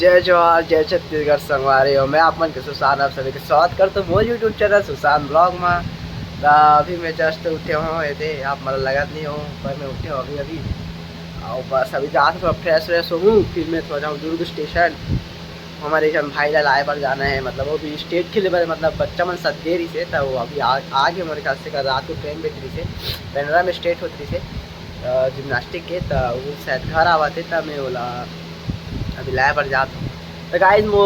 जय जवाहर जय छत्तीसगढ़ संगवारी हो। मैं अपन के सुशांत आप सभी के स्वागत करता हूँ मोर यूट्यूब चैनल सुशांत ब्लॉग में। तो अभी मैं जस्ट उठे हुए थे, आप मतलब लगत नहीं हो पर मैं उठे हूँ अभी और बस अभी जाकर थोड़ा फ्रेश व्रेश हूँ, फिर मैं थोड़ा जाऊँ दुर्ग स्टेशन। हमारे एक भाई ला लाए पर जाना है, मतलब वो भी स्टेट के लिए, मतलब बच्चा मन सदगेरी से तो वो अभी आगे मेरे ख्याल से रात को ट्रेन बेच रही से पेंड्रा में स्टेट होती से जिम्नास्टिक के, तो वो शायद घर आवा थे तब मैं बोला अभी लाया पर जाता हूँ। तो गाइस वो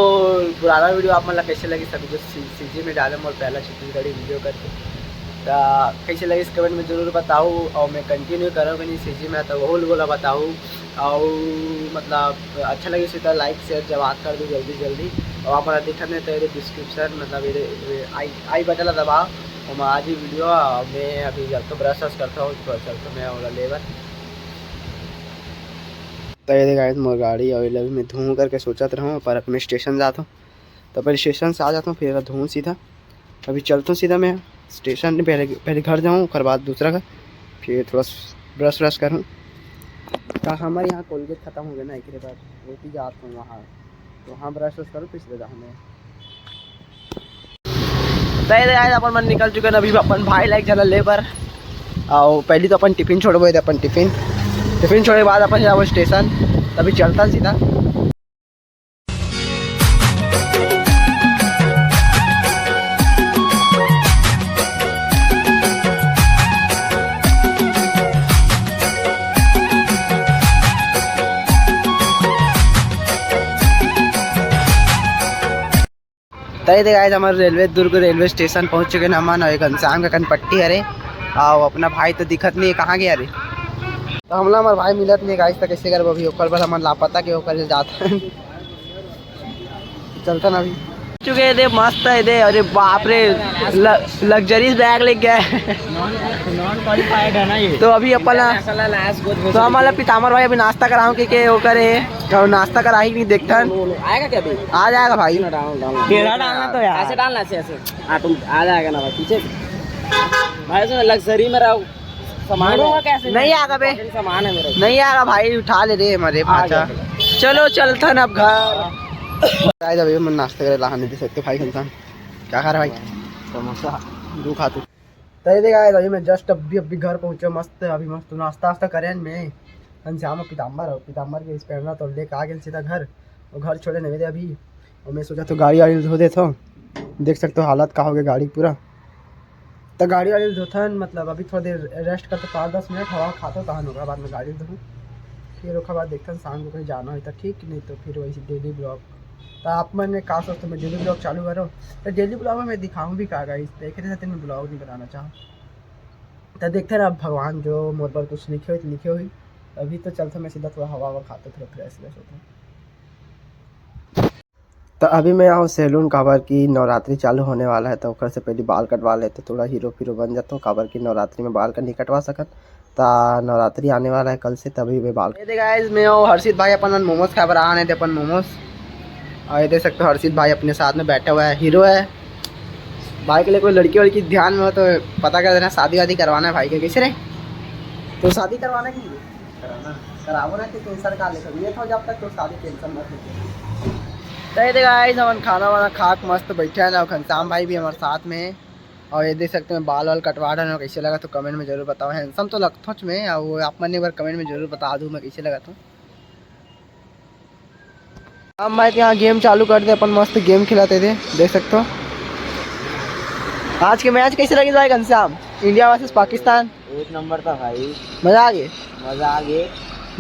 पुराना वीडियो आप मतलब कैसे लगी सभी जो सीजी में डाले मोर पहला छत्तीसगढ़ी वीडियो करके, तो कैसे लगी इस कमेंट में ज़रूर बताओ। और मैं कंटिन्यू करूँ कि नहीं सीजी में तो वो बोला बताऊँ, और मतलब अच्छा लगे तो लाइक शेयर जवाब कर दो जल्दी जल्दी। और आप देखा नहीं तो डिस्क्रिप्शन मतलब आई बटन दबाओ और मैं आज ही वीडियो मैं अभी जब तो ब्रश करता हूँ तो चलता मैं वाला लेबर। तो ये गाइस मोर गाड़ी और अभी मैं धूँ करके सोचत रहूँ पर अब मैं स्टेशन जाता हूँ, तो पहले स्टेशन से आ जाता हूँ फिर धूँ सीधा। अभी चलता हूँ सीधा मैं स्टेशन, पहले घर जाऊँ उसके बाद दूसरा घर, फिर थोड़ा ब्रश व्रश करूँ। तो हमारे यहाँ कोलगेट ख़त्म हो गया ना, एक बाद रोटी जाता हूँ वहाँ, तो वहाँ ब्रश व्रश करूँ फिर सीधे जाऊँ मैं। तो अपन मन निकल चुके हैं अभी अपन भाई लाइक चला लेबर। और पहले तो अपन टिफ़िन छोड़बे थे, अपन टिफ़िन छोड़े के बाद अपन जाओ स्टेशन, तभी चलता सीधा। तय गाइस हमारे दुर्ग रेलवे स्टेशन पहुंच चुके हैं हमन, और एक घनश्याम का कनपट्टी अरे और अपना भाई तो दिखत नहीं है, कहाँ गया अरे। तो हमला हमारे भाई मिलत नहीं गाइस, तो कैसे कर अभी ओकर बस हमन लापता के ओकर जाता चलता ना अभी चुके थे मस्त है दे। अरे बाप रे लग्जरीज बैग ले गया नॉन क्वालिफाइड है ना ये, तो अभी अपन तो हमारा पितामर भाई अभी नाश्ता कराऊं कि वो करे और नाश्ता करा ही नहीं देखता आएगा क्या अभी? आ जाएगा भाई, तेरा डालना तो यार ऐसे डालना ऐसे हाँ तुम आ जाएगा ना भाई पीछे भाई। तो लग्जरी में रहो सामान कैसे नहीं आएगा बे, सामान है मेरा नहीं आएगा भाई, उठा ले रे हमारे पाचा। चलो चलता ना अब घर। अभी मैं नाश्ता करे ला नहीं दे सकते भाई, इंसान क्या खा रहा भाई? समोसा दू खा तू। तो ये अभी मैं जस्ट अभी घर पहुंचे मस्त, अभी मस्त नाश्ता वास्ता करें मैं घनश्याम पीताम्बर के इस पहनना तो लेके आ गए सीधा घर, और घर छोड़े नहीं दे अभी। और मैं सोचा तो गाड़ी वाड़ी धो देता हूँ, देख सकते हो हालत का हो गया गाड़ी पूरा। तो गाड़ी वाड़ी धोता मतलब अभी थोड़ी देर रेस्ट करते 5-10 मिनट हवा खाता हूँ, तहन होगा बाद में गाड़ी धोऊँ, फिर उसके बाद देखता हूँ शाम को कहीं जाना हो तो ठीक, नहीं तो फिर वही डेली ब्लॉग। तो आप मैंने कहा सोचते मैं डेली ब्लॉग चालू करो, तो डेली ब्लॉग में मैं दिखाऊँ भी कहा गाइस, देख रहे थे मैं ब्लॉग नहीं बनाना चाहूँ तो देखते रहे। अब भगवान जो मोर पर कुछ लिखे हुई अभी तो चलता मैं सीधा थोड़ा हवा खाता, थोड़ा फ्रेश होता। तो अभी मैं यहाँ सैलून काबर की नवरात्रि चालू होने वाला है, तो उससे से पहले बाल कटवा लेते, थोड़ा हीरो बन जाता हूँ काबर की नवरात्रि में बाल का नहीं कटवा सकत। तो नवरात्रि आने वाला है कल से, तभी मैं बाल गाइस मैं और हर्षित भाई अपन मोमोज खा रहा है, अपन मोमोज। और ये देख सकते हो हर्षित भाई अपने साथ में बैठा हुआ है, हीरो है भाई के लिए। कोई लड़की वड़की ध्यान में हो तो पता कर देना, शादी वादी करवाना है भाई के। कैसे रे तो शादी करवाना की करावो ना, टेंशन का ले था जब तक तो शादी टेंशन मत ले। गाइस हम खाना वाना खा मस्त बैठे हैं ना, घनश्याम भाई भी हमारे साथ में है। और ये देख सकते हैं बाल वाल कटवा रहे हैं, कैसे लगा तो कमेंट में जरूर बताओ। हैंडसम तो लगता हूँ मैं, और आप मैंने एक बार कमेंट में जरूर बता दूँ मैं कैसे लगा तो। हम भाई यहाँ गेम चालू कर दे, अपन मस्त गेम खिलाते थे, देख सकते हो। आज के मैच कैसे लगी भाई घनश्याम? इंडिया वर्सेस पाकिस्तान एक नंबर था भाई, मजा आ गया, मजा आ गया,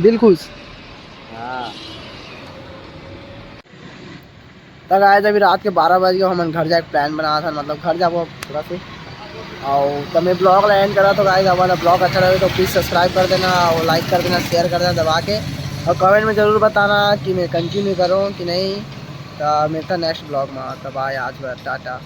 दिल खुश। हाँ तक आए थे अभी रात के 12 बज गए, हम घर जाके प्लान बना था, मतलब घर जाओ थोड़ा से। और तब मैं ब्लॉग एंड करा, तो गाइस हमारा ब्लॉग अच्छा लगे तो प्लीज़ सब्सक्राइब कर देना और लाइक कर देना, शेयर कर देना दबा के, और कमेंट में ज़रूर बताना कि मैं कंटिन्यू करूँ कि नहीं। तो मिलता नेक्स्ट ब्लॉग में, तब आए आज टाटा।